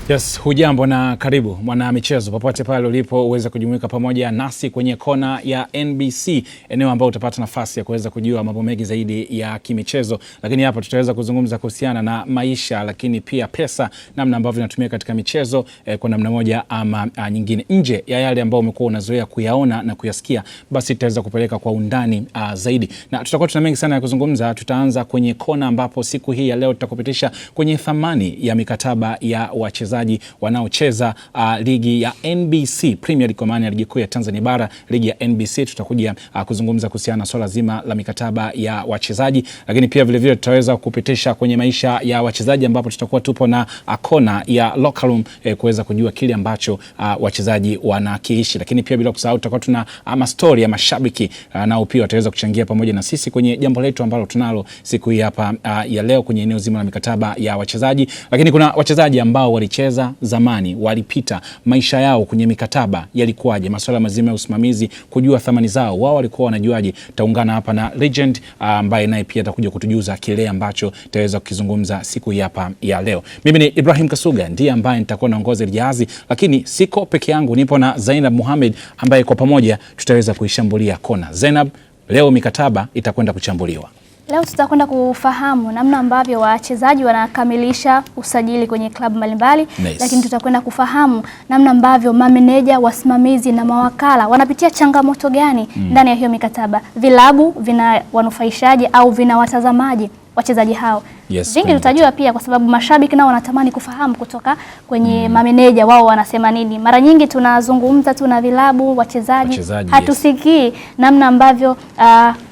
Yes, hujambo na karibu mwana michezo popote pale ulipo uweze kujumuika pamoja nasi kwenye kona ya NBC, eneo ambao utapata nafasi ya kuweza kujua mambo mengi zaidi ya kimichezo, lakini hapa tutaweza kuzungumza kuhusiana na maisha, lakini pia pesa, namna ambavyo inatumika katika michezo kwa namna moja ama nyingine, nje ya yale ambao umekuwa unazoea kuyaona na kuyasikia, basi tutaweza kupeleka kwa undani zaidi, na tutakuwa tuna mengi sana ya kuzungumza. Tutaanza kwenye kona ambapo siku hii ya leo tutakupitisha kwenye thamani ya mikataba ya wachezaji wanaocheza ligi ya NBC Premier League, kwa maana ya ligi kuu ya Tanzania bara, ligi ya NBC. Tutakuja kuzungumza kuhusiana na swala zima la mikataba ya wachezaji, lakini pia vile vile tutaweza kupitisha kwenye maisha ya wachezaji, ambapo tutakuwa tupo na kona ya locker room kuweza kujua kile ambacho wachezaji wanakiishi, lakini pia bila kusahau tutakuwa tuna story ya mashabiki nao pia wataweza kuchangia pamoja na sisi kwenye jambo letu ambalo tunalo siku hii hapa ya leo kwenye eneo zima la mikataba ya wachezaji. Lakini kuna wachezaji ambao walicheza zamani, walipita, maisha yao kwenye mikataba yalikuwaje, masuala mazima ya usimamizi, kujua thamani zao, wao walikuwa wanajuaje. Taungana hapa na legend ambaye naye pia atakuja kutujuza kile ambacho tutaweza kukizungumza siku hii hapa ya leo. Mimi ni Ibrahim Kasuga, ndiye ambaye nitakuwa naongoza jahazi, lakini siko peke yangu, nipo na Zainab Mohamed ambaye kwa pamoja tutaweza kuishambulia kona. Zainab, leo mikataba itakwenda kuchambuliwa. Leo tutakwenda kufahamu namna ambavyo wachezaji wanakamilisha usajili kwenye klabu mbalimbali, nice. Lakini tutakwenda kufahamu namna ambavyo mameneja, wasimamizi na mawakala wanapitia changamoto gani ndani ya hiyo mikataba. Vilabu vina wanufaishaji au vina watazamaji wachezaji hao. Yes, vingi tutajua pia, kwa sababu mashabiki nao wanatamani kufahamu kutoka kwenye mameneja wao wanasema nini. Mara nyingi tunazungumza tu na vilabu, wachezaji hatusikii yes, namna ambavyo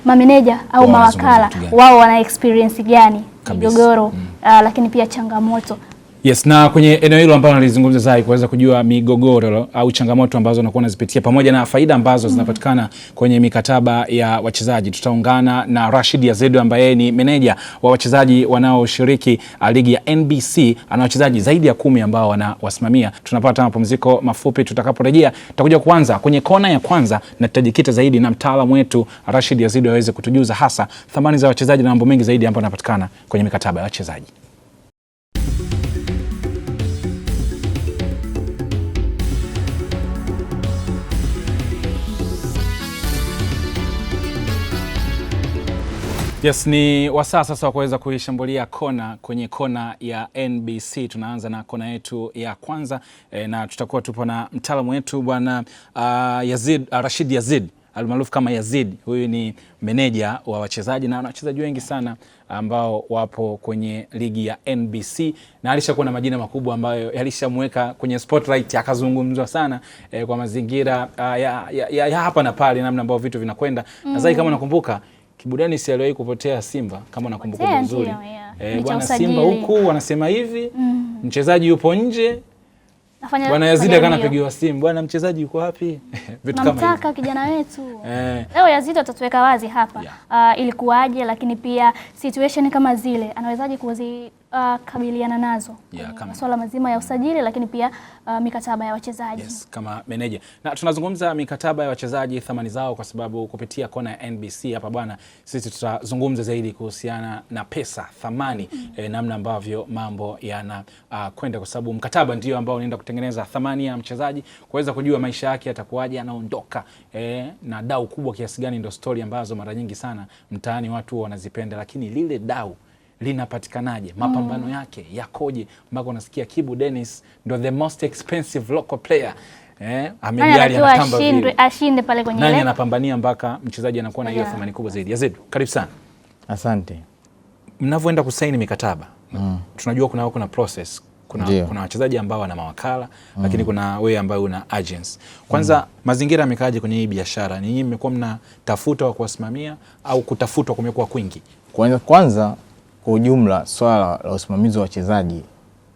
mameneja au mawakala wao wana experience gani, migogoro lakini pia changamoto. Yes, na kwenye eneo hilo ambalo nalizungumza zaidi kuweza kujua migogoro au changamoto ambazo unakuwa unazipitia pamoja na faida ambazo zinapatikana kwenye mikataba ya wachezaji, tutaungana na Rashid Yazid ambaye ni meneja wa wachezaji wanaoshiriki ligi ya NBC. Ana wachezaji zaidi ya 10 ambao wanawasimamia. Tunapata mapumziko mafupi, tutakaporejea tutakuja kuanza kwenye kona ya kwanza na tutajikita zaidi na mtaalamu wetu Rashid Yazid aweze kutujuza hasa thamani za wachezaji na mambo mengi zaidi ambayo yanapatikana kwenye mikataba ya wachezaji. Yes, ni wasaa sasa wa kuweza kuishambulia kona kwenye kona ya NBC. Tunaanza na kona yetu ya kwanza na tutakuwa tupo na mtaalamu wetu bwana Rashid Yazid almaarufu kama Yazid. Huyu ni meneja wa wachezaji na wachezaji wengi sana ambao wapo kwenye ligi ya NBC, na alishakuwa na majina makubwa ambayo yalishamweka kwenye spotlight, akazungumzwa sana kwa mazingira ya hapa na pale, namna ambavyo vitu vinakwenda. Na zaidi kama nakumbuka Kibu Denis aliwahi kupotea Simba, kama nakumbuka vizuri. Bwana Simba huku wanasema hivi, mchezaji yupo nje. Bwana Yazid akanapigiwa simu, bwana mchezaji yuko wapi? Vitu kama hivyo. Namtaka kijana wetu. Leo Yazid atatuweka wazi hapa ilikuwaje, lakini pia situation kama zile anawezaje kabiliana nazo, masuala mazima ya usajili, lakini pia mikataba ya wachezaji. Yes, kama meneja. Na tunazungumza mikataba ya wachezaji, thamani zao, kwa sababu kupitia kona ya NBC hapa bwana, sisi tutazungumza zaidi kuhusiana na pesa, thamani, namna ambavyo mambo yana kwenda, kwa sababu mkataba ndio ambao unaenda kutengeneza thamani ya mchezaji, kuweza kujua maisha yake yatakuwaje, anaondoka na dau kubwa kiasi gani. Ndio story ambazo mara nyingi sana mtaani watu wanazipenda, lakini lile dau linapatikanaje, mapambano yake yakoje, mpaka unasikia Kibu Denis ndo the most expensive local player. Amejali anatamba vile, ashinde pale kwenye ile, nani anapambania mpaka mchezaji anakuwa na hiyo thamani kubwa zaidi. Yazid, karibu sana. Asante. Mnavyoenda kusaini mikataba, tunajua kuna process, kuna wachezaji ambao wana mawakala, lakini kuna wewe ambao una agents. Kwanza mazingira yamekaaje kwenye hii biashara? Ni nyinyi mmekuwa mnatafuta wa kuwasimamia au kutafutwa kumekuwa kwingi? Kwanza kwa ujumla swala la usimamizi wa wachezaji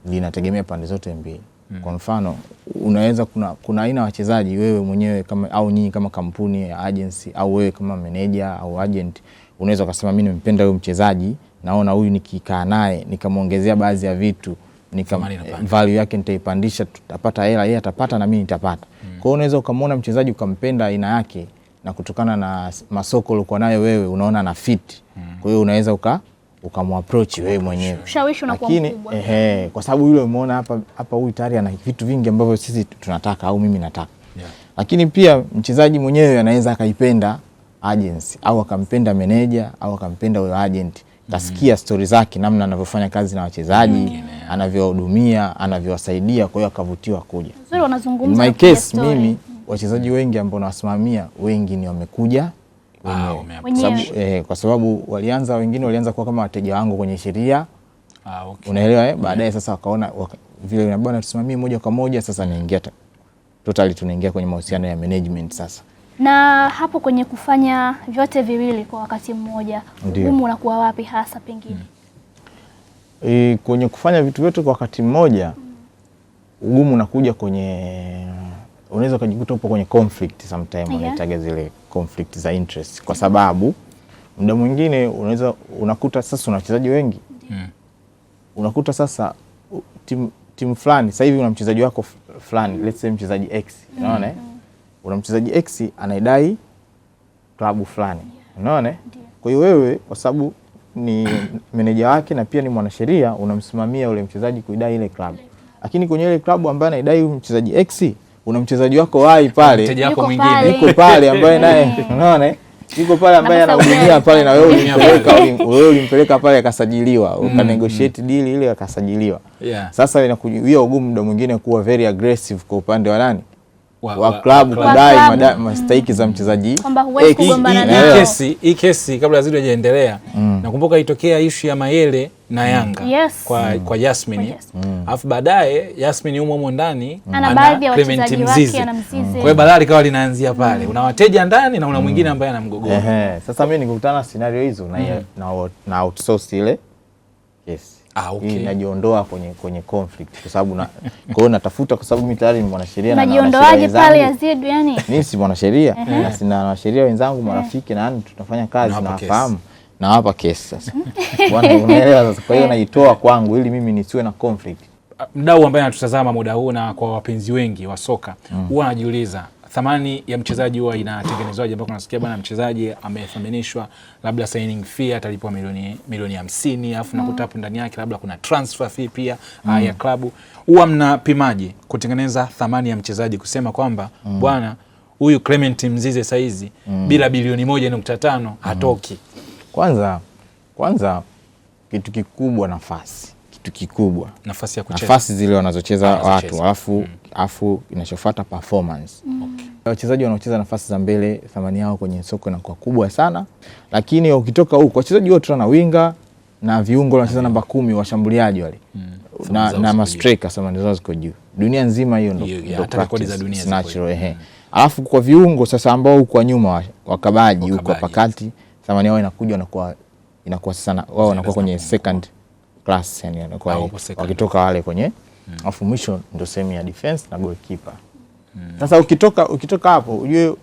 linategemea pande zote mbili. Kwa mfano, unaweza kuna aina wachezaji wewe mwenyewe kama au nyinyi kama kampuni ya agency au wewe kama manager au agent, unaweza kusema mimi nimempenda huyu mchezaji, naona huyu nikikaa naye nikamwongezea baadhi ya vitu, value yake nitaipandisha, tutapata hela, yeye atapata na mimi nitapata. Kwa hiyo unaweza ukamwona mchezaji ukampenda aina yake, na kutokana na masoko ulikuwa nayo wewe unaona na fit. Kwa hiyo unaweza ukamapproach wewe mwenyewe. Ushawishi unakuwa mkubwa. Kwa sababu yule umeona hapa huyu tayari ana vitu vingi ambavyo sisi tunataka au mimi nataka. Lakini pia mchezaji mwenyewe anaweza akaipenda agency au akampenda manager au akampenda huyo agent. Kasikia stories zake, namna anavyofanya kazi na wachezaji, anavyowahudumia, anavyowasaidia, kwa hiyo akavutiwa kuja. Nzuri unazungumza. In my case mimi wachezaji wengi ambao nawasimamia wengi ni wamekuja wenyewe. Kwa sababu wengine walianza kuwa kama wateja wangu kwenye sheria. Unaelewa baadaye sasa wakaona vile bwana tusimamie moja kwa moja, sasa naingia totally tunaingia kwenye mahusiano ya management sasa. Na hapo kwenye kufanya vyote viwili kwa wakati mmoja, ugumu unakuwa wapi hasa pengine? Kwenye kufanya vitu vyote kwa wakati mmoja, ugumu unakuja kwenye, unaweza kujikuta upo kwenye conflict sometimes, unaitaga zile conflict za interest, kwa sababu muda mwingine unakuta sasa una wachezaji wengi. Unakuta sasa timu fulani sasa hivi una mchezaji wako fulani, let's say mchezaji X, unaona una mchezaji X anaidai klabu fulani, unaona kwa hiyo wewe kwa sababu ni meneja wake na pia ni mwanasheria, unamsimamia ule mchezaji kuidai ile klabu. Lakini kwenye ile klabu ambaye anaidai mchezaji X, una mchezaji wako Y pale, mchezaji wako mwingine yuko pale ambaye naye unaona yuko pale ambaye anahudumia pale, na wewe ulimpeleka pale akasajiliwa, ukanegotiate deal ile akasajiliwa. Sasa inakuja ugumu muda mwingine kuwa very aggressive kwa upande wa nani wa klabu kudai mastake za mchezaji. Hii kesi kabla zile hajaendelea, nakumbuka itokea issue ya Mayele na Yanga kwa Jasmine. Alafu baadaye Jasmine humo ndani ana Clement Mzize. Kwa hiyo balaa likawa linaanzia pale. Una wateja ndani na una mwingine ambaye ana mgogoro. Sasa mimi nikikutana scenario hizo na outsource ile kesi. Hii najiondoa kwenye conflict kwa sababu kwa hiyo natafuta, kwa sababu mimi tayari ni mwanasheria na najiondoaje pale Yazid? Yani mimi si mwanasheria na sina wanasheria wenzangu marafiki na tunafanya kazi na wafahamu na hapa kesi sasa. Bwana unaelewa sasa, kwa hiyo naitoa kwangu ili mimi nisiwe na conflict. Mdau ambaye anatutazama muda huu na kwa wapenzi wengi wa soka huwa anajiuliza thamani ya mchezaji huwa inatengenezwaje, ambapo unasikia bwana mchezaji amethaminishwa labda signing fee atalipwa milioni 50, alafu nakuta hapo ndani yake labda kuna transfer fee pia ya klabu. Huwa mnapimaje kutengeneza thamani ya mchezaji, kusema kwamba bwana huyu Clement Mzize saizi bila bilioni 1.5 hatoki? Kwanza kitu kikubwa nafasi ya kucheza, nafasi zile wanazocheza watu, alafu inachofuata performance. Wachezaji wanaocheza nafasi za mbele thamani yao kwenye soko inakuwa kubwa sana, lakini ukitoka huko wachezaji wote wana winga na viungo wanacheza namba 10 washambuliaji wale na ma striker thamani zao ziko juu dunia nzima. Hiyo ndio rekodi za dunia natural. Alafu kwa viungo sasa ambao huko nyuma wakabaji huko pakati thamani yao inakuwa sana, wao wanakuwa kwenye second class, yani wanakuwa wakitoka wale kwenye afu mwisho ndio sehemu ya defense na goalkeeper. Sasa ukitoka hapo ujue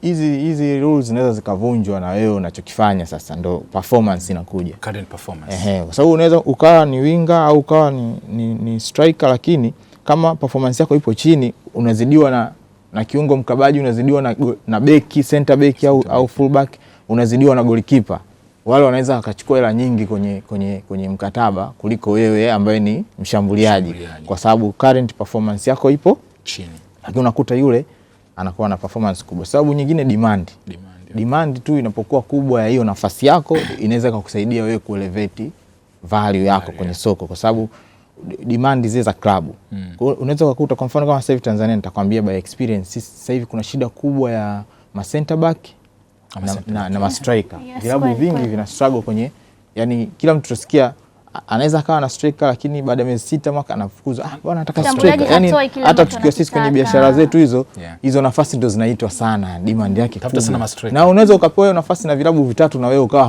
hizi rules zinaweza zikavunjwa na wewe unachokifanya sasa, ndio performance inakuja, current performance. Kwa sababu unaweza ukawa ni winger au ukawa ni striker, lakini kama performance yako ipo chini unazidiwa na kiungo mkabaji, unazidiwa na beki, center back au full back, unazidiwa na goalkeeper. Wale wanaweza wakachukua hela nyingi kwenye mkataba kuliko wewe ambaye ni mshambuliaji, kwa sababu current performance yako ipo chini. Lakini unakuta yule anakuwa na performance kubwa. Sababu nyingine demand tu inapokuwa kubwa ya hiyo nafasi yako inaweza kukusaidia wewe kuelevate value yako kwenye soko, kwa sababu demand zile za klabu. Unaweza kukuta kwa mfano kama sasa hivi Tanzania, nitakwambia by experience, sasa hivi kuna shida kubwa ya ma center back na ma striker. Vilabu vingi vina struggle kwenye, yani kila mtu tusikia anaweza akawa na striker lakini baada ya miezi 6 mwaka anafukuzwa, bwana nataka striker. Yani hata tukiwa sisi kwenye biashara zetu hizo nafasi ndio zinaitwa sana, demand yake kubwa. Na unaweza ukapewa nafasi na vilabu vitatu na wewe ukawa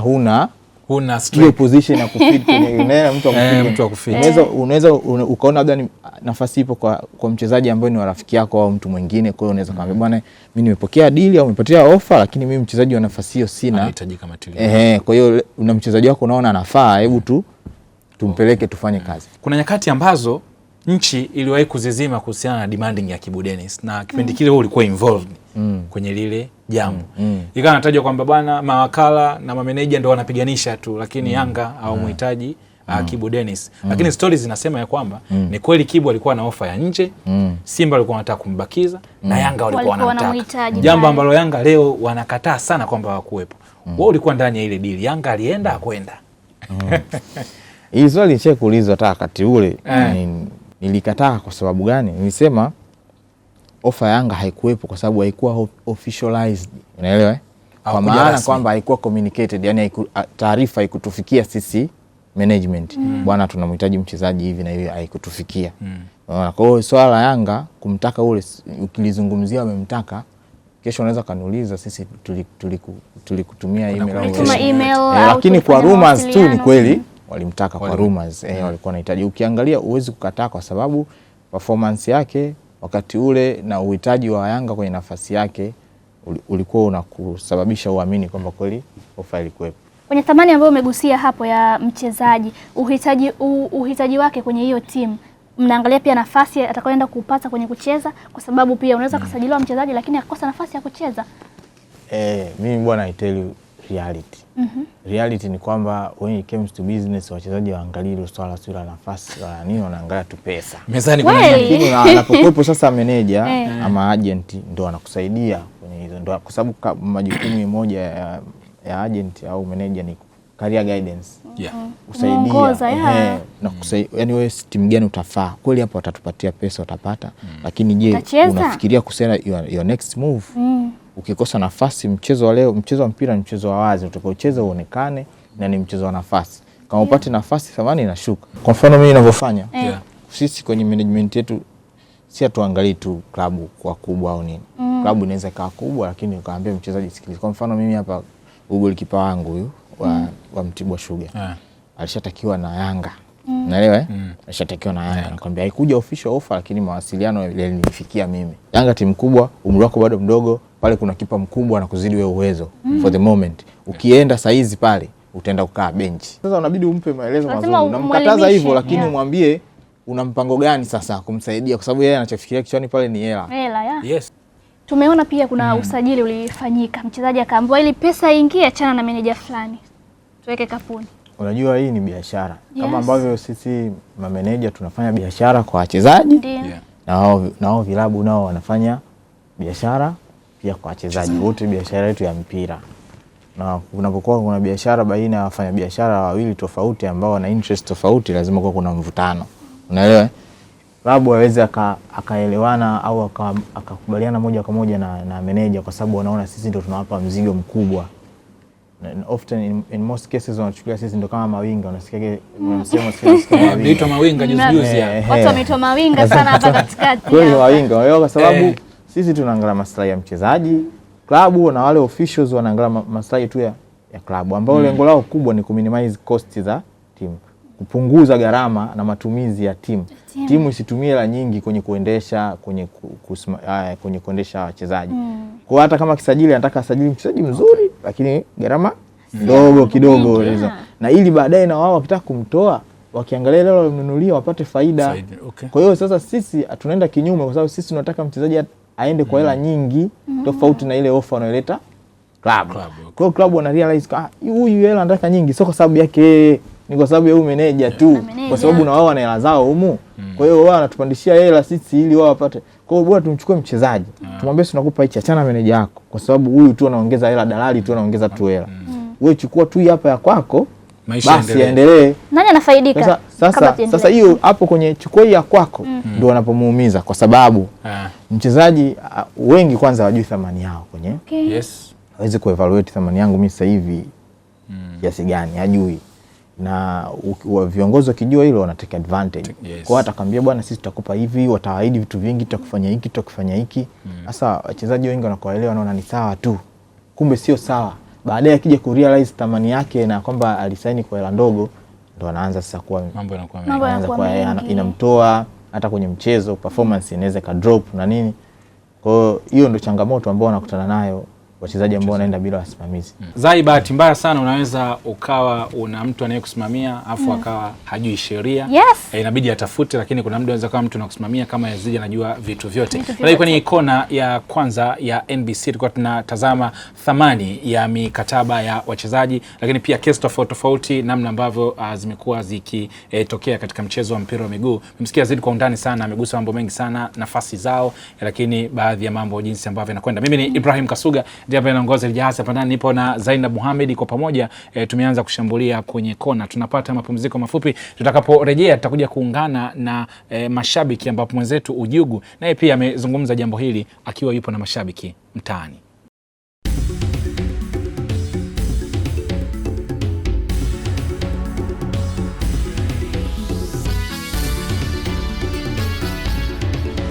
huna striker position ya kufit kwenye mtu wa kufit. Unaweza ukaona labda nafasi ipo kwa mchezaji ambaye ni rafiki yako au mtu mwingine, kwa hiyo unaweza kumwambia bwana mimi nimepokea deal au nimepatia offer, lakini mimi mchezaji wa nafasi hiyo sina, anahitajika material. Kwa hiyo una mchezaji wako unaona anafaa, hebu tumpeleke tufanye kazi. Kuna nyakati ambazo nchi iliwahi kuzizima kuhusiana na demanding ya Kibu Denis, na kipindi kile wewe ulikuwa involved. kwenye lile jambo. Ikawa natajwa kwamba bwana mawakala na mameneja ndio wanapiganisha tu, lakini Yanga au muhitaji Kibu Dennis. Lakini stories zinasema ya kwamba ni kweli Kibu alikuwa na ofa ya nje, Simba walikuwa wanataka kumbakiza na Yanga walikuwa wanamtaka. Jambo ambalo Yanga leo wanakataa sana kwamba hawakuwepo. Wao ulikuwa ndani ya ile deal. Yanga alienda akwenda. Hii swali nishe kuulizwa hata wakati ule. Nilikataa kwa sababu gani? Nilisema ofa ya Yanga haikuwepo kwa sababu haikuwa officialized. Unaelewa? Kwa maana kwamba haikuwa communicated, yani taarifa haikutufikia sisi management. Bwana tunamhitaji mchezaji hivi na hivi, haikutufikia. Kwa hiyo swala la Yanga kumtaka ule ukilizungumzia wamemtaka, kesho unaweza kaniuliza sisi tulikutumia email au lakini kwa rumors tu ni kweli walimtaka kwa rumors. Walikuwa wanahitaji. Ukiangalia uwezi kukataa kwa sababu performance yake wakati ule na uhitaji wa Yanga kwenye nafasi yake ulikuwa unakusababisha uamini kwamba kweli ofa ilikuwepo. Kwenye thamani ambayo umegusia hapo ya mchezaji, uhitaji wake kwenye hiyo timu, mnaangalia pia nafasi atakayoenda kupata kwenye kucheza, kwa sababu pia unaweza kusajiliwa mchezaji lakini akakosa nafasi ya kucheza. Mimi bwana I tell you reality. Reality ni kwamba when it comes to business wachezaji waangalie hilo swala sio la nafasi wala nini, wanaangalia tu pesa. Mezani kuna lakini anapokuwepo sasa manager ama agent ndo anakusaidia kwenye hizo, ndo kwa sababu majukumu moja ya agent au manager ni career guidance. Usaidia na kusaidia, yani wewe timu gani utafaa kweli, hapo watatupatia pesa utapata, lakini je unafikiria kusema your next move? Ukikosa nafasi, mchezo wa leo, mchezo wa mpira ni mchezo wa wazi, utakaocheza uonekane na ni mchezo wa nafasi. Kama upate nafasi thamani inashuka. Kwa mfano mimi ninavyofanya, sisi kwenye management yetu si atuangalie tu klabu kwa kubwa au nini. Klabu inaweza kaa kubwa lakini ukaambia mchezaji sikiliza. Kwa mfano mimi hapa golikipa wangu huyu wa Mtibwa Sugar alishatakiwa na Yanga. Unaelewa alishatakiwa na Yanga. Nakwambia haikuja official offer lakini mawasiliano yalinifikia mimi. Yanga timu kubwa, umri wako bado mdogo, pale kuna kipa mkubwa na kuzidi wewe uwezo for the moment. Ukienda saizi pale utaenda kukaa bench. Sasa unabidi umpe maelezo mazuri. Unamkataza hivyo lakini umwambie una mpango gani sasa kumsaidia, kwa sababu yeye anachofikiria kichwani pale ni hela. Yes. Tumeona pia kuna usajili ulifanyika, mchezaji akaambiwa ili pesa iingie achana na meneja fulani, tuweke kapuni. Unajua hii ni biashara. Kama ambavyo sisi mameneja tunafanya biashara kwa wachezaji, na wao vilabu nao wanafanya biashara pia kwa wachezaji. Wote biashara yetu ya mpira. Na kunapokuwa kuna biashara baina ya wafanya biashara wawili tofauti ambao wana interest tofauti, lazima kuwa kuna mvutano. Unaelewa? Klabu hawezi akaelewana au akakubaliana moja kwa moja na meneja, kwa sababu wanaona sisi ndio tunawapa mzigo mkubwa. And often in most cases wanachukulia sisi ndio kama mawinga. Unasikia wanasema sisi kama mawinga. Mawinga juzi hapa. Watu wameitwa mawinga sana hapa katikati. Kweli mawinga. Kwa sababu sisi tunaangalia maslahi ya mchezaji, klabu na wale officials wanaangalia maslahi tu ya klabu, ambao lengo lao kubwa ni kuminimize costs za timu, kupunguza gharama na matumizi ya timu. Timu isitumie hela nyingi kwenye kuendesha kwenye kuendesha wachezaji. Kwa hata kama kisajili anataka asajili mchezaji mzuri lakini gharama ndogo kidogo na ili baadaye na wao wakitaka kumtoa wakiangalia leo wamnunulia wapate faida. Kwa hiyo sasa sisi tunaenda kinyume, kwa sababu sisi tunataka mchezaji aende kwa hela nyingi tofauti na ile offer wanayoleta klabu. Kwa hiyo klabu wana realize huyu hela anataka nyingi, sio kwa sababu yake, ni kwa sababu ya huyu meneja tu, kwa sababu na wao wana hela zao humu. Kwa hiyo wao wanatupandishia hela sisi ili wao wapate. Kwa hiyo bora tumchukue mchezaji, tumwambie tunakupa hichi, achana meneja yako, kwa sababu huyu tu anaongeza hela, dalali tu anaongeza tu hela. Wewe chukua tu hii hapa ya kwako, basi yaendelee. Nani anafaidika? Sasa hiyo hapo kwenye chukua hii ya kwako ndio wanapomuumiza, kwa sababu mchezaji wengi kwanza hawajui thamani yao kwenye. Hawezi kuevaluate thamani yangu mimi sasa hivi kiasi gani, hajui. Na viongozi wakijua hilo wana take advantage. Kwa hata akamwambia bwana sisi tutakupa hivi, wataahidi vitu vingi, tutakufanya hiki, tutakufanya hiki. Sasa wachezaji wengi wanakuelewa, wanaona ni sawa tu. Kumbe sio sawa. Baadaye akija ku realize thamani yake na kwamba alisaini kwa hela ndogo, ndo anaanza sasa kuwa mambo yanakuwa inamtoa hata kwenye mchezo, performance inaweza ka drop na nini. Kwa hiyo ndo changamoto ambayo wanakutana nayo wachezaji ambao wanaenda bila wasimamizi. Zai, bahati mbaya sana unaweza ukawa una mtu anayekusimamia afu akawa hajui sheria. Yes. Inabidi atafute, lakini kuna muda unaweza kama mtu anakusimamia kama Yazidi anajua vitu vyote. Leo kwenye kona ya kwanza ya NBC tulikuwa tunatazama thamani ya mikataba ya wachezaji, lakini pia kesi tofauti namna ambavyo zimekuwa zikitokea katika mchezo wa mpira wa miguu. Mmesikia Yazidi kwa undani sana, amegusa mambo mengi sana, nafasi zao, lakini baadhi ya mambo jinsi ambavyo yanakwenda. Mimi ni Ibrahim Kasuga ndiye ambaye anaongoza Jahazi hapa ndani, nipo na Zainab Mohamed. Kwa pamoja tumeanza kushambulia kwenye kona. Tunapata mapumziko mafupi, tutakaporejea tutakuja kuungana na mashabiki, ambapo mwenzetu Ujugu naye pia amezungumza jambo hili akiwa yupo na mashabiki mtaani.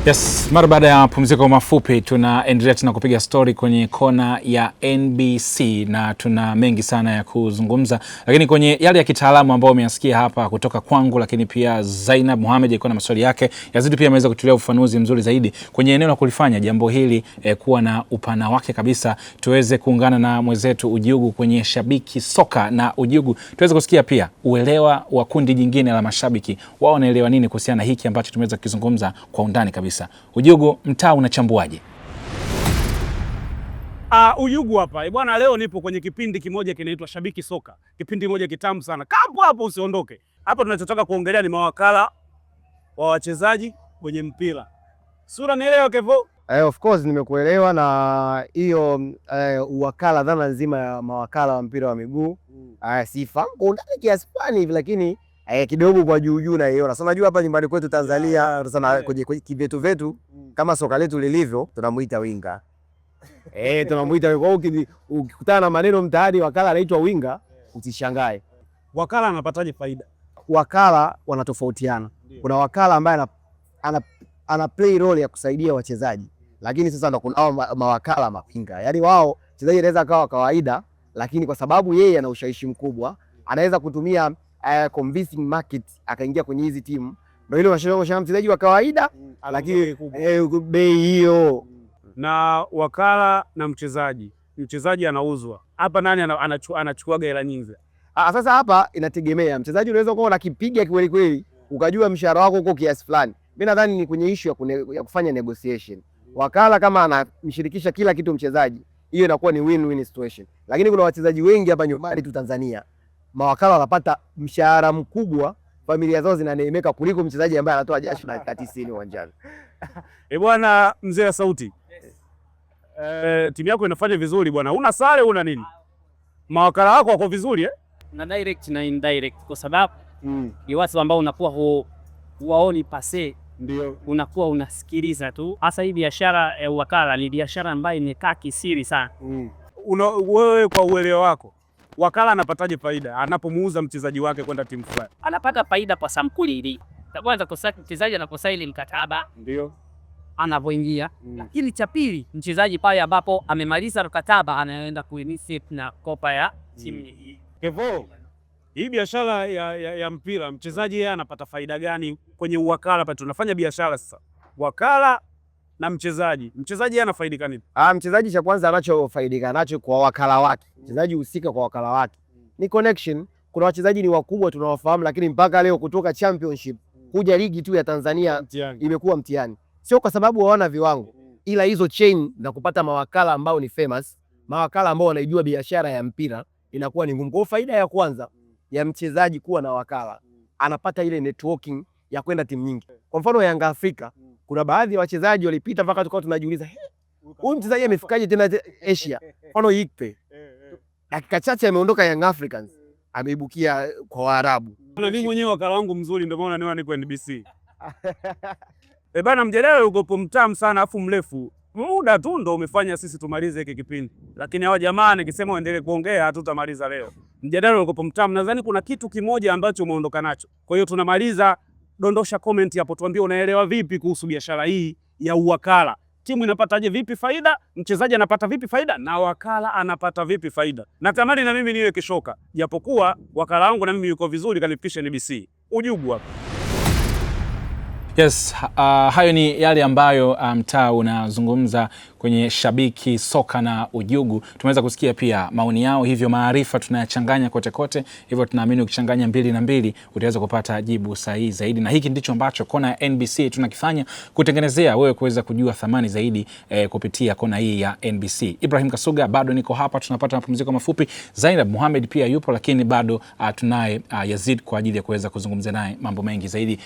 Yes, mara baada ya pumziko mafupi tunaendelea tena kupiga story kwenye kona ya NBC na tuna mengi sana ya kuzungumza, lakini kwenye yale ya kitaalamu ambao umeyasikia hapa kutoka kwangu, lakini pia Zainab Mohamed alikuwa na maswali yake. Yazidi pia ameweza kutulia ufafanuzi mzuri zaidi kwenye eneo la kulifanya jambo hili kuwa na upana wake kabisa. Tuweze kuungana na mwenzetu Ujugu kwenye Shabiki Soka, na Ujugu tuweze kusikia pia uelewa wa kundi jingine la mashabiki, wao wanaelewa nini kuhusiana na hiki ambacho tumeweza kukizungumza kwa undani kabisa. Ujugu, mtaa unachambuaje? Ujugu hapa bwana, leo nipo kwenye kipindi kimoja kinaitwa Shabiki Soka, kipindi moja kitamu sana. Hapo usiondoke. Hapa tunachotaka kuongelea ni mawakala wa wachezaji kwenye mpira. Sura nielewa Kevo? Of course nimekuelewa, na hiyo uwakala, dhana nzima ya mawakala wa mpira wa miguu sifa undani kiasi fulani hivi, lakini kidogo kwa juu na hiyo. Sasa unajua hapa nyumbani kwetu Tanzania sana kwenye kivetu vetu kama soka letu lilivyo tunamuita winga. Tunamuita winga. Ukikutana na maneno mtaani wakala anaitwa winga, usishangae. Wakala anapataje faida? Wakala wanatofautiana. Kuna wakala ambaye ana play role ya kusaidia wachezaji. Lakini sasa ndo kuna mawakala mapinga. Yaani wao mchezaji anaweza akawa kawaida, lakini kwa sababu yeye ana ushawishi mkubwa, anaweza kutumia convincing market akaingia kwenye hizi timu. Ndio ile unashangaa mchezaji wa kawaida lakini bei hiyo. Na wakala na mchezaji anauzwa. Hapa nani anachukua hela nyingi? Sasa hapa inategemea. Mchezaji unaweza kuwa unakipiga kweli kweli, ukajua mshahara wako uko kiasi fulani. Mimi nadhani ni kwenye issue ya kufanya negotiation. Wakala kama anamshirikisha kila kitu mchezaji, hiyo inakuwa ni win-win situation. Lakini kuna wachezaji wengi hapa nyumbani tu Tanzania, mawakala wanapata mshahara mkubwa, familia zao zinaneemeka kuliko mchezaji ambaye anatoa jasho na 90 uwanjani. Bwana mzee wa sauti. Timu yako inafanya vizuri bwana. Una sare una nini? Mawakala wako wako vizuri Na direct na indirect, kwa sababu ni watu ambao unakuwa huwaoni pase, ndio unakuwa unasikiliza tu. Hasa hii biashara ya wakala ni biashara ambayo imekaa kisiri sana. Wewe kwa uelewa wako, wakala anapataje faida anapomuuza mchezaji wake kwenda timu fulani? Anapata faida kwa sampuli hili. Kwanza mchezaji anaposaini mkataba, ndio anapoingia. Lakini cha pili, mchezaji pale ambapo amemaliza mkataba anaenda kuinitiate na kopa ya timu hii. Kevo, hii biashara ya mpira, mchezaji yeye anapata faida gani kwenye uwakala pale tunafanya biashara sasa? Wakala na mchezaji yeye anafaidika nini? Mchezaji cha kwanza anachofaidika nacho kwa wakala wake, mchezaji husika kwa wakala wake ni connection. Kuna wachezaji ni wakubwa tunawafahamu, lakini mpaka leo kutoka championship kuja ligi tu ya Tanzania imekuwa mtihani. Sio kwa sababu hawana viwango, ila hizo chain za kupata mawakala ambao ni famous, mawakala ambao wanaijua biashara ya mpira inakuwa ni ngumu. Kwa faida ya kwanza ya mchezaji kuwa na wakala, anapata ile networking ya kwenda timu nyingi. Kwa mfano Yanga Afrika, kuna baadhi ya wachezaji walipita mpaka tukao tunajiuliza, huyu mchezaji amefikaje tena Asia? Mfano Yikpe, dakika chache ameondoka Young Africans, ameibukia kwa Waarabu. Mimi mwenyewe wakala wangu mzuri, ndio maana niona niko NBC. Bana, mjadala uko mtamu sana afu mrefu. Muda tu ndo umefanya sisi tumalize hiki kipindi. Lakini hao jamaa nikisema waendelee kuongea hatutamaliza leo. Mjadala uko mtamu. Nadhani kuna kitu kimoja ambacho umeondoka nacho. Kwa hiyo tunamaliza, dondosha comment hapo, tuambie unaelewa vipi kuhusu biashara hii ya uwakala. Timu inapataje vipi faida? Mchezaji anapata vipi faida? Na wakala anapata vipi faida? Natamani na mimi niwe kishoka. Japokuwa wakala wangu na mimi yuko vizuri, kanifikisha NBC. Ujugu hapa. Yes, hayo ni yale ambayo mtaa unazungumza kwenye Shabiki Soka na Ujugu. Tumeweza kusikia pia maoni yao, hivyo maarifa tunayachanganya kote kote, hivyo tunaamini ukichanganya 2 na 2 utaweza kupata jibu sahihi zaidi, na hiki ndicho ambacho kona ya NBC tunakifanya, kutengenezea wewe kuweza kujua thamani zaidi kupitia kona hii ya NBC. Ibrahim Kasuga bado niko hapa, tunapata mapumziko mafupi. Zainab Mohamed pia yupo, lakini bado tunaye Yazid kwa ajili ya kuweza kuzungumza naye mambo mengi zaidi.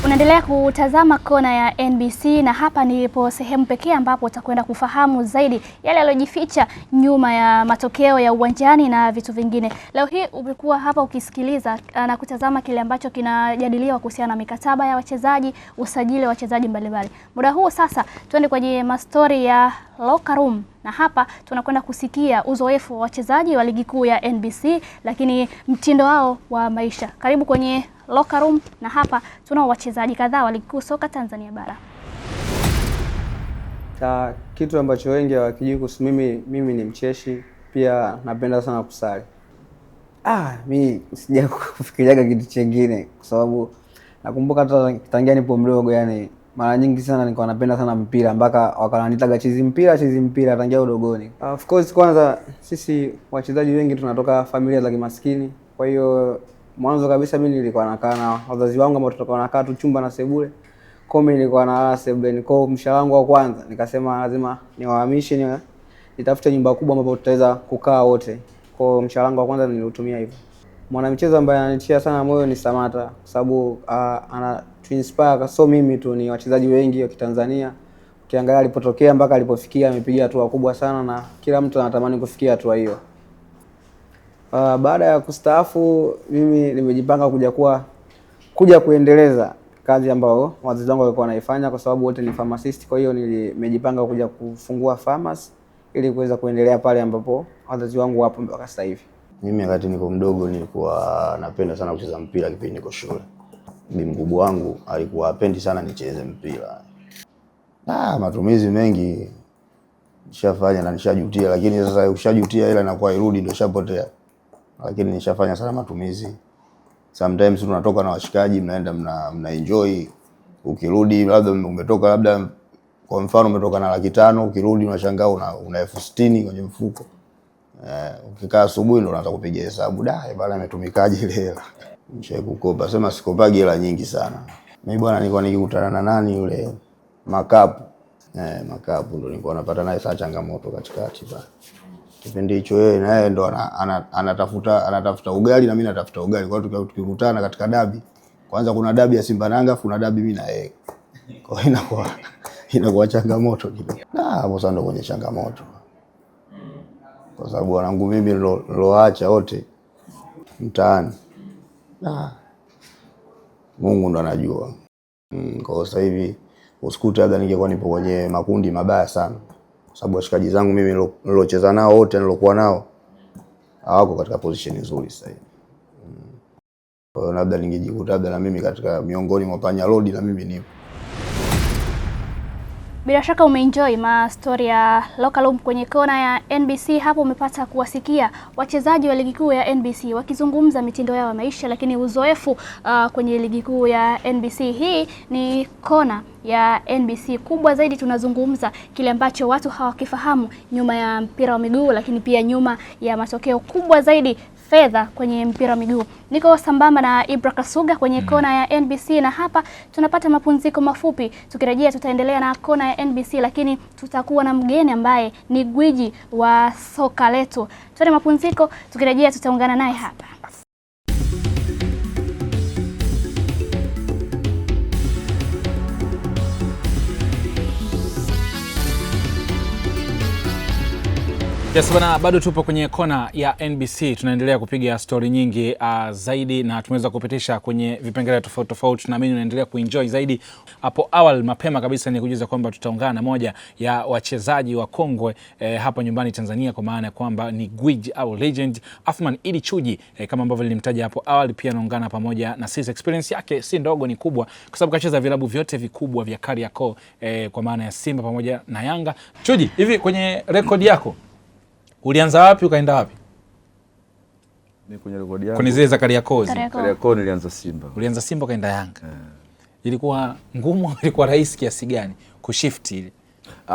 Unaendelea kutazama kona ya NBC, na hapa ndipo sehemu pekee ambapo utakwenda kufahamu zaidi yale yaliyojificha nyuma ya matokeo ya uwanjani na vitu vingine. Leo hii umekuwa hapa ukisikiliza na kutazama kile ambacho kinajadiliwa kuhusiana na mikataba ya wachezaji, usajili wa wachezaji mbalimbali. Muda huu sasa tuende kwenye mastori ya locker room, na hapa tunakwenda kusikia uzoefu wa wachezaji wa ligi kuu ya NBC, lakini mtindo wao wa maisha. Karibu kwenye locker room, na hapa tunao wachezaji kadhaa wa ligi kuu soka Tanzania bara. Kitu ambacho wengi hawakijui kuhusu mimi ni mcheshi, pia napenda sana kusali. Mimi sija kufikiriaga kitu kingine, kwa sababu nakumbuka hata tangia nipo mdogo, yani mara nyingi sana nilikuwa napenda sana mpira, mpaka wakananitaga chizi mpira tangia udogoni. Of course, kwanza sisi wachezaji wengi tunatoka familia za kimaskini, kwa hiyo mwanzo kabisa mimi nilikuwa nakaa na wazazi wangu ambao tulikuwa nakaa tu chumba na sebule. Kwa mimi nilikuwa nalala sebuleni. Kwa mshahara wangu wa kwanza nikasema lazima niwahamishe, nitafute nyumba kubwa ambapo tutaweza kukaa wote. Kwa mshahara wangu wa kwanza niliutumia hivyo. Mwanamchezo ambaye ananitia sana moyo ni Samata, kwa sababu ana inspire so mimi tu, ni wachezaji wengi wa Kitanzania. Ukiangalia alipotokea mpaka alipofikia amepiga hatua kubwa sana, na kila mtu anatamani kufikia hatua hiyo. Baada ya kustaafu mimi nimejipanga kuja kuendeleza kazi ambayo wazazi wangu walikuwa wanaifanya, kwa sababu wote ni pharmacist. Kwa hiyo nimejipanga kuja kufungua pharmacy ili kuweza kuendelea pale ambapo wazazi wangu wapo mpaka sasa hivi. Mimi wakati niko mdogo nilikuwa napenda sana kucheza mpira kipindi niko shule. Bibi mkubwa wangu alikuwa hapendi sana nicheze mpira. Matumizi mengi nishafanya na nishajutia, lakini sasa ushajutia ila inakuwa irudi ndio ishapotea. Lakini nishafanya sana matumizi. Sometimes tunatoka na washikaji, mnaenda mna enjoy. Ukirudi labda umetoka, labda kwa mfano umetoka na 500, ukirudi unashangaa una 60,000 kwenye mfuko. Ukikaa asubuhi ndio unaanza kupiga hesabu, bwana imetumikaje ile hela. Nisha kukopa, sema sikopagi hela nyingi sana. Mimi bwana nilikuwa nikikutana na nani yule Makapu. Makapu ndio nilikuwa napata naye saa changamoto katikati pale. Kipindi hicho yeye na yeye ndo anatafuta ugali na mimi natafuta ugali. Kwa hiyo tukikutana katika dabi, kwanza kuna dabi ya Simba na Yanga, kuna dabi mimi na yeye. Kwa hiyo inakuwa changamoto kidogo. Hapo sasa ndo kwenye changamoto. Kwa sababu wanangu mimi niloacha wote mtaani. Mungu ndo anajua. Kwa sasa hivi usikute labda ningekuwa nipo kwenye makundi mabaya sana. Kwa sababu washikaji zangu mimi nilocheza nao wote nilokuwa nao hawako katika position nzuri sasa hivi. Kwa hiyo labda ningejikuta labda na mimi katika miongoni mwa panya road na mimi nipo. Bila shaka umeenjoy story ya locker room kwenye kona ya NBC. Hapo umepata kuwasikia wachezaji wa ligi kuu ya NBC wakizungumza mitindo yao ya maisha, lakini uzoefu kwenye ligi kuu ya NBC. Hii ni kona ya NBC kubwa zaidi, tunazungumza kile ambacho watu hawakifahamu nyuma ya mpira wa miguu, lakini pia nyuma ya matokeo kubwa zaidi, fedha kwenye mpira wa miguu. Niko sambamba na Ibra Kasuga kwenye kona ya NBC, na hapa tunapata mapumziko mafupi. Tukirejea tutaendelea na kona ya NBC, lakini tutakuwa na mgeni ambaye ni gwiji wa soka letu. Tuende mapumziko, tukirejea tutaungana naye hapa. Yes, bana, bado tupo kwenye kona ya NBC, tunaendelea kupiga story nyingi zaidi na tumeweza kupitisha kwenye vipengele tofauti tofauti. Naamini unaendelea kuenjoy zaidi. Hapo awali mapema kabisa ni kujuza kwamba tutaungana na moja ya wachezaji wa kongwe hapa nyumbani Tanzania, kwa maana kwamba ni gwiji au legend Athman Idi Chuji, kama ambavyo nilimtaja hapo awali. Pia anaungana pamoja na sisi. Experience yake si ndogo, ni kubwa, kwa sababu kacheza vilabu vyote vikubwa vya Kariakoo, kwa maana ya Simba pamoja na Yanga. Chuji, hivi kwenye rekodi yako ulianza wapi ukaenda wapi? Mimi kwenye rekodi yangu kwenye zile za Kariakoo. Kariakoo nilianza Simba. Ulianza Simba ukaenda Yanga. Ilikuwa ngumu, ilikuwa rahisi kiasi gani kushift ile?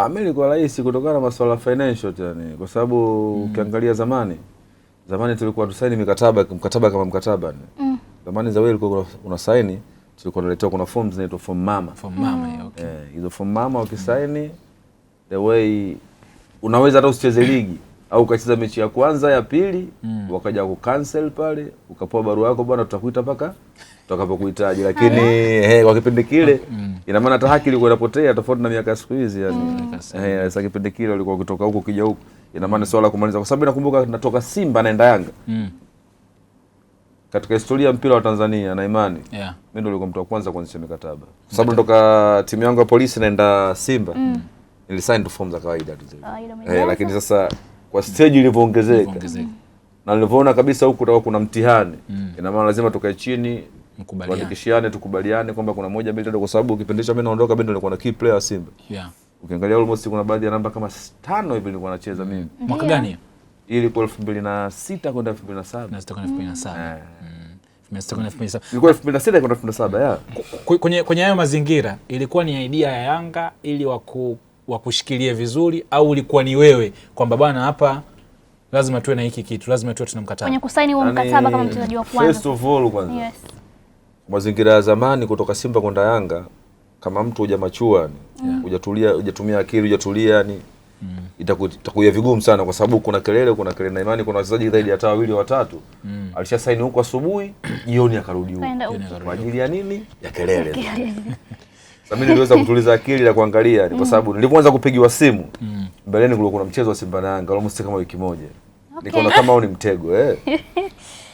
Mimi ilikuwa rahisi kutokana na masuala financial yani, kwa sababu ukiangalia zamani tulikuwa tusaini mkataba kama mkataba. Zamani za wewe ulikuwa una saini, tulikuwa tunaletewa kuna forms zinaitwa form mama. Okay. Hizo form mama ukisaini the way unaweza hata usicheze ligi au ukacheza mechi ya kwanza ya pili, wakaja kucancel pale, ukapoa barua yako, bwana tutakuita paka tutakapokuhitaji. Lakini kwa kipindi kile ina maana hata haki ilikuwa inapotea, tofauti na miaka siku hizi yani. Sasa kipindi kile ulikuwa kutoka huko kija huko, ina maana swala kumaliza, kwa sababu nakumbuka natoka Simba naenda Yanga. Katika historia ya mpira wa Tanzania na imani, mimi ndio nilikuwa mtu wa kwanza kuanzisha mikataba. Kwa sababu natoka timu yangu ya Polisi naenda Simba, nilisign tu form za kawaida tu zile. Lakini sasa kwa stage ilivyoongezeka na nilivyoona kabisa huku kutakuwa kuna mtihani, ina maana lazima tukae chini, tuandikishiane, tukubaliane kwamba kuna moja mbili tatu, kwa sababu kipindisha mimi naondoka, mimi nilikuwa na key player wa Simba. Ukiangalia almost kuna baadhi ya namba kama 5 hivi nilikuwa nacheza mimi. Mwaka gani? Ilikuwa 2006 kwenda 2007. Na 2007. Ilikuwa 2006 kwenda 2007 Kwenye hayo mazingira ilikuwa ni idea ya Yanga ili wakushikilie vizuri, au ulikuwa ni wewe kwamba bwana hapa lazima tuwe na hiki kitu, lazima tuwe tuna mkataba? Kwenye kusaini huo mkataba kama mchezaji wa kwanza. First of all kwanza. Mazingira ya zamani kutoka Simba kwenda Yanga, kama mtu hujamachua hujatulia, hujatumia akili, hujatulia yani, itakuwa vigumu sana, kwa sababu kuna kelele na imani, kuna wachezaji zaidi hata wawili watatu alisha saini huko asubuhi, jioni akarudi huko. Kwa ajili ya nini? Ya kelele. Sasa mimi niliweza kutuliza akili na kuangalia, kwa sababu nilipoanza kupigiwa simu mbeleni kulikuwa kuna mchezo wa Simba na Yanga almost kama wiki moja. Nikaona kama huu ni mtego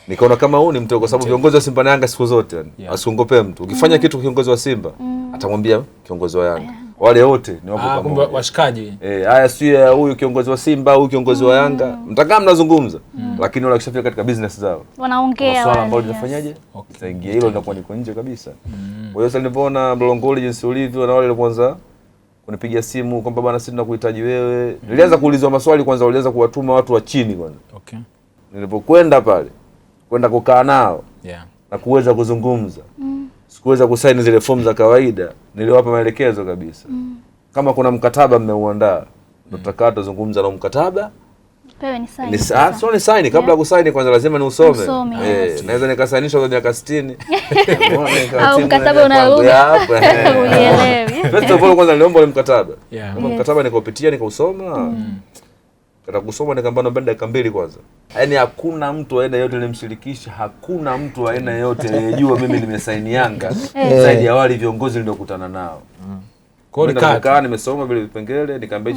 nikaona kama huu ni mtego, kwa sababu viongozi wa Simba na Yanga siku zote asiongope mtu. Ukifanya kitu kiongozi wa Simba atamwambia kiongozi wa Yanga. Wale wote ni wapo kumbe washikaji. Haya sio huyu kiongozi wa Simba, huyu kiongozi wa Yanga. Mtakaa mnazungumza, lakini wale wakishafika katika business zao wanaongea swala ambalo linafanyaje? Itaingia hilo linakuwa niko nje kabisa. Kwa hiyo sasa nilipoona mlongoli jinsi ulivyo na wale kwanza kunipigia simu kwamba bwana sisi tunakuhitaji wewe, nilianza kuulizwa maswali kwanza, walianza kuwatuma watu wa chini kwanza. Nilipokwenda pale kwenda kukaa nao na kuweza kuzungumza, sikuweza kusaini zile fomu za kawaida, niliwapa maelekezo kabisa. Kama kuna mkataba mmeuandaa, tutakaa tuzungumza na mkataba. Pewe ni sign. Ni sign, kabla ya kusaini kwanza lazima ni usome. Naweza nikasainisha kwa miaka 60. Au mkataba unarudi. Unielewi. First of all kwanza niliomba ile mkataba. Mkataba nikaupitia, nikausoma. Kata kusoma nikambana baada ya dakika 2 kwanza. Yaani hakuna mtu aina yote nilimshirikisha, hakuna mtu aina yote aliyejua mimi nimesaini Yanga zaidi ya wale viongozi niliokutana nao. Kwa hiyo nikakaa nimesoma vile vipengele, nikamwambia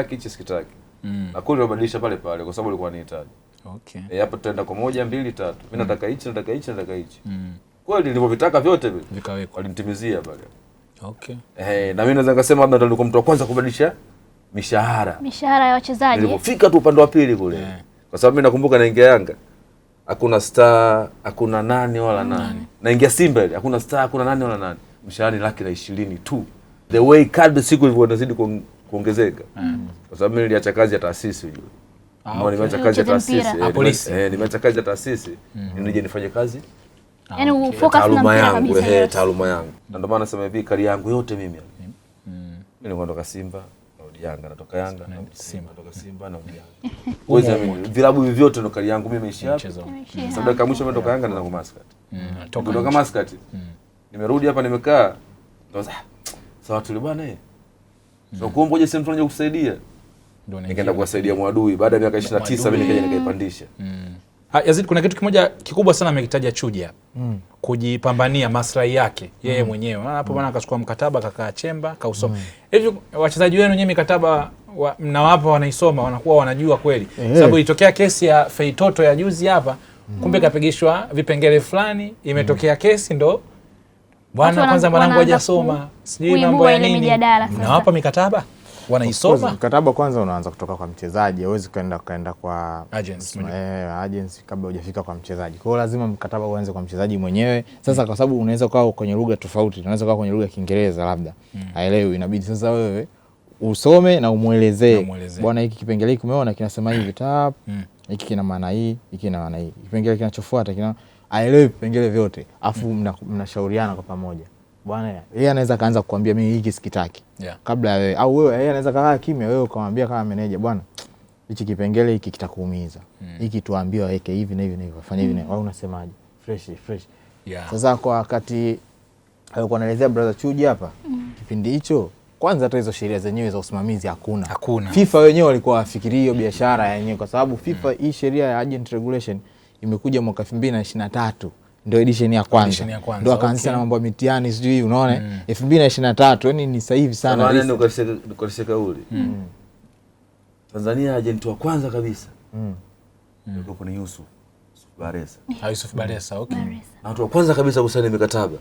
hichi sikitaki. Na kule nibadilisha pale pale kwa sababu alikuwa anihitaji. Hapo tutaenda kwa 1 2 3. Mimi nataka hichi. Kweli nilivyovitaka vyote vile vikawekwa. Walinitimizia pale. Na mimi naweza kusema labda nilikuwa mtu wa kwanza kubadilisha mishahara ya wachezaji. Nilipofika tu upande wa pili kule. Kwa sababu mimi nakumbuka naingia Yanga, hakuna star, hakuna nani wala nani. Naingia Simba ile, hakuna star, hakuna nani wala nani. Mshahara ni 120,000 tu. The way kadri siku ilivyozidi kuongezeka. Kwa sababu mimi niliacha kazi ya taasisi hiyo. Nimeacha kazi ya taasisi. Nimeacha kazi ya taasisi. Nije nifanye kazi. Yaani ufocus na mpira kabisa. Taaluma yangu. Na ndio maana nasema hivi, kari yangu yote mimi. Mimi nilikuwa Simba, Yanga, natoka Yanga na Simba, natoka Simba na Yanga. Uweza vilabu vyote ndo kali yangu mimi imeishi hapo. Sababu kama mwisho nimetoka Yanga na Muscat. Kutoka Muscat. Nimerudi hapa nimekaa. Ndo sawa tuli bwana So kuomboje sehemu tunaje kusaidia. Nikaenda kuwasaidia Mwadui baada ya miaka 29 mimi nikaja nikaipandisha. Yazid, kuna kitu kimoja kikubwa sana amekitaja Chuji hapa. Kujipambania maslahi yake yeye mwenyewe. Hapo bwana akachukua mkataba kakaa chemba kausoma. Hivi wachezaji wenu nyenye mikataba mnawapa wanaisoma wanakuwa wanajua kweli. Sababu ilitokea kesi ya Feitoto ya juzi hapa, kumbe kapigishwa vipengele fulani, imetokea kesi ndo bwana kwanza mwanangu hajasoma, sijui mambo ya nini. Mnawapa mikataba wanaisoma. Mkataba kwanza unaanza kutoka kwa mchezaji, hauwezi kaenda kwa agency kabla hujafika kwa mchezaji. Kwa hiyo lazima mkataba uanze kwa mchezaji mwenyewe. Sasa kwa sababu unaweza kuwa kwenye lugha tofauti, unaweza kuwa kwenye lugha ya Kiingereza labda haelewi, inabidi sasa wewe usome na umuelezee, bwana hiki kipengele hiki umeona kinasema hivi tap, hiki kina maana hii, hiki kina maana hii, kipengele kinachofuata kina aelewe vipengele vyote, afu mnashauriana kwa pamoja. Bwana yeye anaweza kaanza kukuambia mimi hiki sikitaki kabla wewe, au wewe yeye anaweza kaa kimya, wewe ukamwambia kama meneja, bwana hichi kipengele hiki kitakuumiza, hiki tuambie waweke hivi na hivi na hivi, fanya hivi na wewe unasemaje? Fresh. Sasa kwa wakati alikuwa anaelezea brother Chuji hapa, kipindi hicho kwanza hata hizo sheria zenyewe za usimamizi hakuna. FIFA wenyewe walikuwa wafikiria hiyo biashara yenyewe, kwa sababu FIFA hii sheria ya agent regulation imekuja mwaka 2023 ndio edition ya kwanza. Ndio akaanzisha na mambo ya mitihani sijui unaona 2023, yani ni sasa hivi sana. Ndio ukashika kauli. Tanzania agent wa kwanza kabisa. Ndio ni Yusuf Baresa. Yusuf Baresa, okay. Na watu wa kwanza kabisa kusaini mikataba.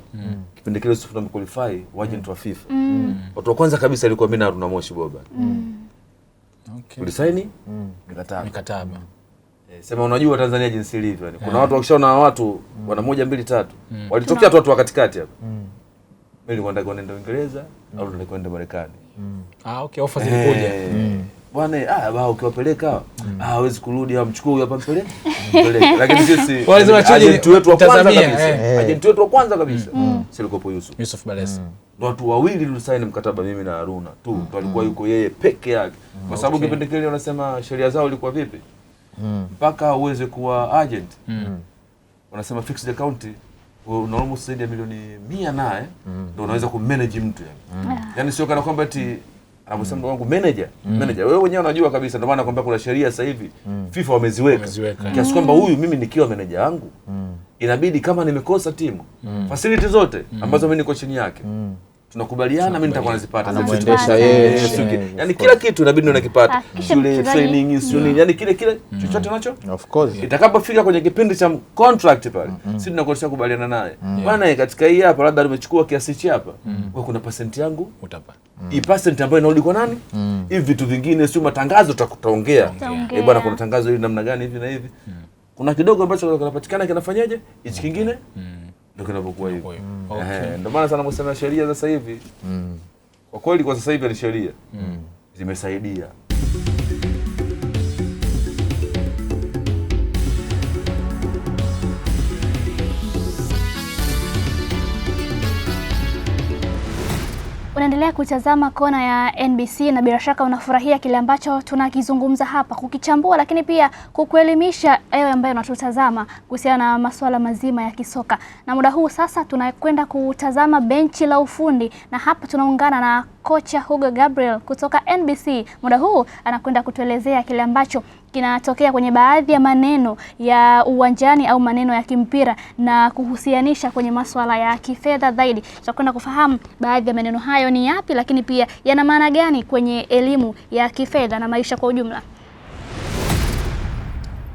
Kipindi kile Yusuf qualify agent wa FIFA. Watu wa kwanza kabisa ilikuwa mimi na Haruna Moshi Boba. Okay. Ulisaini mikataba. Sema unajua Tanzania jinsi ilivyo yani. Kuna watu wakishaona watu wana 1 2 3. Walitokea watu wa katikati hapa. Mimi nilikwenda kwenda Uingereza au nilikwenda Marekani. Okay, offers zilikuja. Bwana bao ukiwapeleka hawezi kurudi au mchukue huyo hapa mpeleke. Lakini sisi agent wetu wa kwanza kabisa. Agent wetu wa kwanza kabisa. Silikopo Yusuf Baresa. Ndio watu wawili tulisaini mkataba mimi na Haruna tu. Ndio alikuwa yuko yeye peke yake. Kwa sababu kipindi kile wanasema sheria zao ilikuwa vipi? Mpaka uweze kuwa agent. Wanasema fixed account una almost zaidi ya milioni 100 naye ndio unaweza kumanage mtu yani. Yaani sio kana kwamba eti anaposema wangu manager. Wewe mwenyewe unajua kabisa, ndio maana nakwambia kuna sheria sasa hivi FIFA wameziweka. Kiasi kwamba huyu mimi nikiwa manager wangu inabidi kama nimekosa timu facility zote ambazo mimi niko chini yake tunakubaliana mimi nitakuwa nazipata, anamuendesha yeye, yani kila kitu inabidi unakipata, shule training shule, yani kile chochote unacho. Of course itakapofika kwenye kipindi cha contract pale sisi tunakosa kubaliana naye bwana, katika hii hapa labda umechukua kiasi cha hapa kwa kuna percent yangu utapa hii percent ambayo inarudi kwa nani hivi vitu vingine, sio matangazo tutaongea bwana, kuna tangazo hili namna gani hivi na hivi, kuna kidogo ambacho kinapatikana kinafanyaje hichi kingine ndio kinapokuwa hivyo. Ndio maana sana msema sheria sasa hivi kwa kweli, kwa sasa hivi ni sheria zimesaidia. Unaendelea kutazama Kona ya NBC na bila shaka unafurahia kile ambacho tunakizungumza hapa, kukichambua lakini pia kukuelimisha wewe ambaye unatutazama kuhusiana na masuala mazima ya kisoka. Na muda huu sasa tunakwenda kutazama benchi la ufundi, na hapa tunaungana na kocha Hugo Gabriel kutoka NBC. Muda huu anakwenda kutuelezea kile ambacho kinatokea kwenye baadhi ya maneno ya uwanjani au maneno ya kimpira na kuhusianisha kwenye masuala ya kifedha zaidi. Tutakwenda kufahamu baadhi ya maneno hayo ni yapi, lakini pia yana maana gani kwenye elimu ya kifedha na maisha kwa ujumla.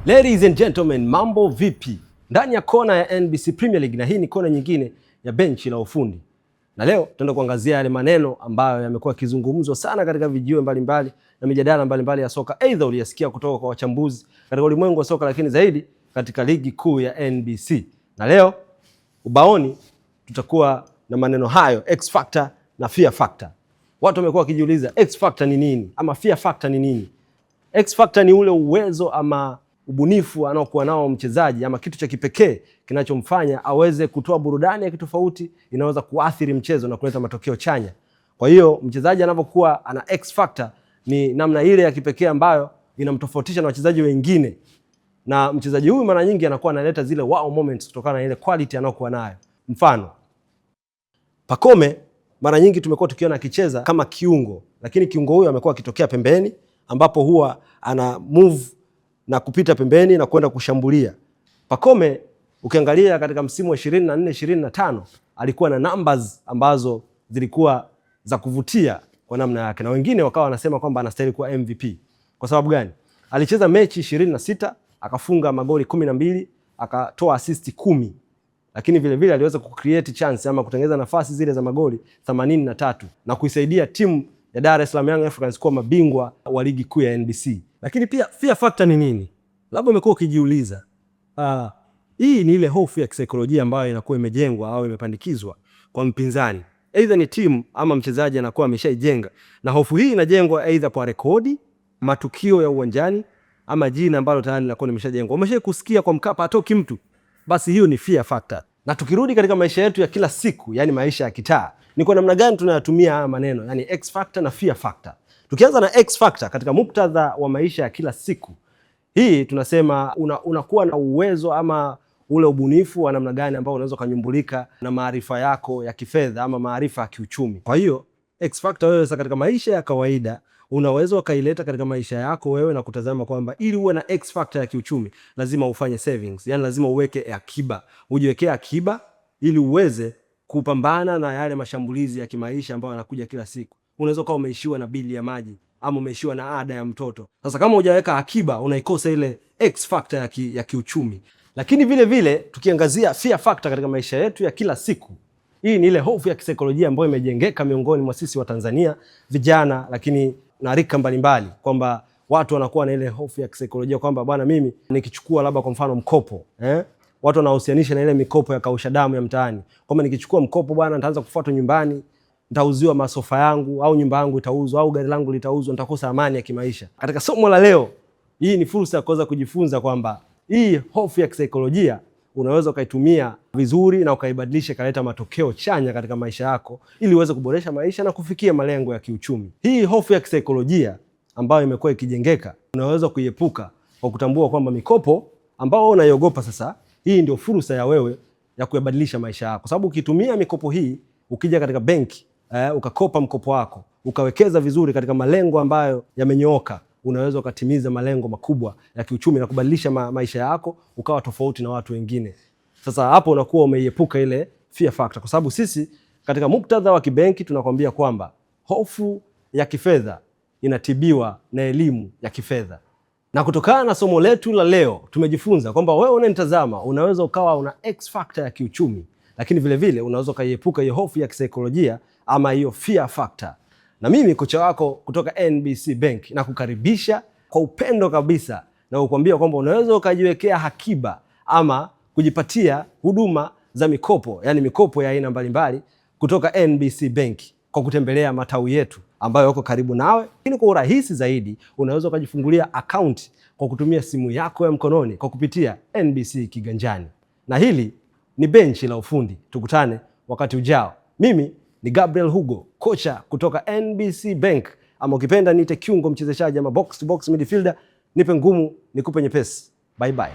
Ladies and gentlemen, mambo vipi? Ndani ya kona ya NBC Premier League, na hii ni kona nyingine ya benchi la ufundi. Na leo tutaenda kuangazia yale maneno ambayo yamekuwa kizungumzwa sana katika vijiwe mbalimbali na mijadala mbalimbali ya soka. Aidha uliyasikia kutoka kwa wachambuzi katika ulimwengu wa soka, lakini zaidi katika ligi kuu ya NBC. Na leo ubaoni tutakuwa na maneno hayo, X factor na fear factor. Watu wamekuwa wakijiuliza X factor ni nini ama fear factor ni nini? X factor ni ule uwezo ama ubunifu anaokuwa nao mchezaji ama kitu cha kipekee kinachomfanya aweze kutoa burudani ya kitofauti, inaweza kuathiri mchezo na kuleta matokeo chanya. Kwa hiyo mchezaji anapokuwa ana X factor ni namna ile ya kipekee ambayo inamtofautisha na wachezaji wengine, na mchezaji huyu mara nyingi anakuwa analeta zile wow moments kutokana na ile quality anayokuwa nayo. Mfano, Pacome mara nyingi tumekuwa tukiona akicheza kama kiungo, lakini kiungo huyu amekuwa akitokea pembeni ambapo huwa ana move na kupita pembeni na kwenda kushambulia. Pacome ukiangalia katika msimu wa 24-25 alikuwa na numbers ambazo zilikuwa za kuvutia kwa namna yake, na wengine wakawa wanasema kwamba anastahili kuwa MVP. Kwa sababu gani? Alicheza mechi 26, akafunga magoli 12, akatoa assist 10. Lakini vile vile aliweza kucreate chance ama kutengeneza nafasi zile za magoli 83 na kuisaidia timu ya Dar es Salaam Young Africans kuwa mabingwa wa ligi kuu ya NBC. Lakini pia fear factor ni nini? Labda umekuwa ukijiuliza. Hii ni ile hofu ya kisaikolojia ambayo inakuwa imejengwa au imepandikizwa kwa mpinzani. Aidha ni timu ama mchezaji anakuwa ameshaijenga. Na hofu hii inajengwa aidha kwa rekodi, matukio ya uwanjani ama jina ambalo tayari linakuwa limeshajengwa. Umeshawahi kusikia kwa Mkapa hatoki mtu? Basi hiyo ni fear factor. Na tukirudi katika maisha yetu ya kila siku, yani maisha ya kitaa, ni kwa namna gani tunayatumia haya maneno, yani X factor na fear factor. Tukianza na X factor katika muktadha wa maisha ya kila siku, hii tunasema unakuwa na uwezo ama ule ubunifu wa namna gani ambao unaweza kunyumbulika na maarifa yako ya kifedha ama maarifa ya kiuchumi. Kwa hiyo X factor wewe sasa katika maisha ya kawaida unaweza ukaileta katika maisha yako wewe na kutazama kwamba ili uwe na X factor ya kiuchumi lazima ufanye savings, yani lazima uweke akiba. Ujiwekee akiba ili uweze kupambana na yale mashambulizi ya kimaisha ambayo yanakuja kila siku. Unaweza kuwa umeishiwa na bili ya maji ama umeishiwa na ada ya mtoto. Sasa kama hujaweka akiba unaikosa ile X factor ya kiuchumi. Lakini vile vile tukiangazia fear factor katika maisha yetu ya kila siku, hii ni ile hofu ya kisaikolojia ambayo imejengeka miongoni mwa sisi wa Tanzania vijana, lakini na rika mbalimbali, kwamba watu wanakuwa na ile hofu ya kisaikolojia kwamba bwana, mimi nikichukua labda kwa mfano mkopo, watu wanahusianisha na ile mikopo ya kausha damu ya mtaani, kwamba nikichukua mkopo bwana nitaanza kufuatwa nyumbani, nitauziwa masofa yangu au nyumba yangu itauzwa au gari langu litauzwa, nitakosa amani ya kimaisha. Katika somo la leo, hii ni fursa ya kuweza kujifunza kwamba hii hofu ya kisaikolojia unaweza ukaitumia vizuri na ukaibadilisha kaleta matokeo chanya katika maisha yako ili uweze kuboresha maisha na kufikia malengo ya kiuchumi. Hii hofu ya kisaikolojia ambayo imekuwa ikijengeka unaweza kuiepuka kwa kutambua kwamba mikopo ambao unaiogopa sasa, hii ndio fursa ya wewe ya kuibadilisha maisha yako. Sababu ukitumia mikopo hii, ukija katika benki, ukakopa mkopo wako, ukawekeza vizuri katika malengo ambayo yamenyooka, unaweza ukatimiza malengo makubwa ya kiuchumi na kubadilisha maisha yako ukawa tofauti na watu wengine. Sasa hapo unakuwa umeiepuka ile fear factor, kwa sababu sisi katika muktadha wa kibenki tunakwambia kwamba hofu ya kifedha inatibiwa na elimu ya kifedha. Na kutokana na somo letu la leo tumejifunza kwamba wewe unanitazama unaweza ukawa una X factor ya kiuchumi, lakini vile vile unaweza ukaiepuka hiyo hofu ya kisaikolojia ama hiyo fear factor. Na mimi kocha wako kutoka NBC Bank na kukaribisha kwa upendo kabisa na kukwambia kwamba unaweza ukajiwekea akiba ama kujipatia huduma za mikopo, yani mikopo ya aina mbalimbali kutoka NBC Bank kwa kutembelea matawi yetu ambayo yako karibu nawe. Lakini kwa urahisi zaidi unaweza ukajifungulia account kwa kutumia simu yako ya mkononi kwa kupitia NBC Kiganjani. Na hili ni Benchi la Ufundi. Tukutane wakati ujao. Mimi ni Gabriel Hugo, kocha kutoka NBC Bank, ama ukipenda niite kiungo mchezeshaji ama box to box midfielder. Nipe ngumu nikupe nyepesi. Bye bye.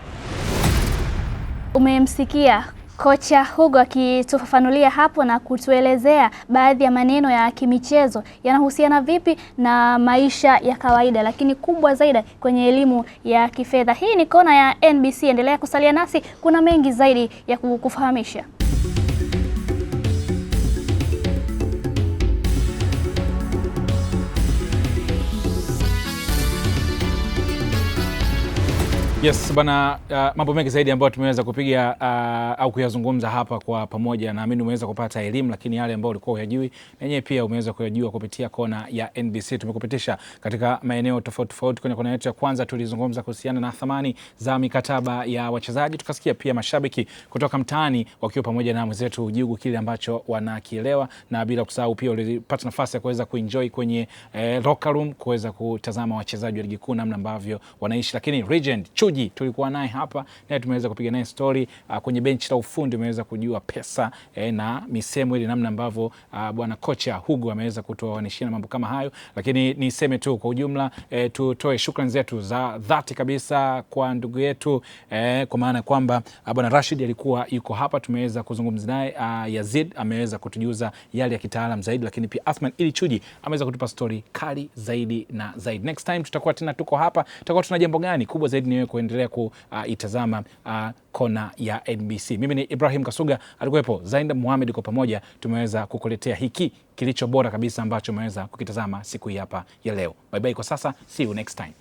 Umemsikia Kocha Hugo akitufafanulia hapo na kutuelezea baadhi ya maneno ya kimichezo yanahusiana vipi na maisha ya kawaida, lakini kubwa zaidi kwenye elimu ya kifedha. Hii ni kona ya NBC, endelea kusalia nasi, kuna mengi zaidi ya kukufahamisha. Yes bana, mambo mengi zaidi ambayo tumeweza kupiga au kuyazungumza hapa kwa pamoja, na mimi umeweza kupata elimu, lakini yale ambayo ulikuwa hujui wenyewe pia umeweza kuyajua kupitia kona ya NBC. Tumekupitisha katika maeneo tofauti tofauti. Kwenye kona yetu ya kwanza tulizungumza kuhusiana na thamani za mikataba ya wachezaji, tukasikia pia mashabiki kutoka mtaani wakiwa pamoja na mwenzetu Ujugu kile ambacho wanakielewa, na bila kusahau pia ulipata nafasi ya kuweza kuenjoy kwenye locker room, kuweza kutazama wachezaji wa ligi kuu namna ambavyo wanaishi. Lakini Regent Chuji tulikuwa naye hapa na tumeweza kupiga naye story kwenye benchi la ufundi, umeweza kujua pesa na misemo ile namna ambavyo bwana kocha Hugo ameweza kutuonyesha mambo kama hayo. Lakini niseme tu kwa ujumla, tutoe shukrani zetu za dhati kabisa kwa ndugu yetu kwa maana kwamba bwana Rashid alikuwa yuko hapa, tumeweza kuzungumza naye. Yazid ameweza kutujuza yale ya kitaalamu zaidi, lakini pia Athman ili Chuji ameweza kutupa story kali zaidi na zaidi. Next time tutakuwa tena tuko hapa, tutakuwa tuna jambo gani kubwa zaidi niwe kuendelea kuitazama kona ya NBC. Mimi ni Ibrahim Kasuga, alikuwepo Zainab Mohamed, kwa pamoja tumeweza kukuletea hiki kilicho bora kabisa ambacho umeweza kukitazama siku hii hapa ya leo. Bye bye kwa sasa, see you next time.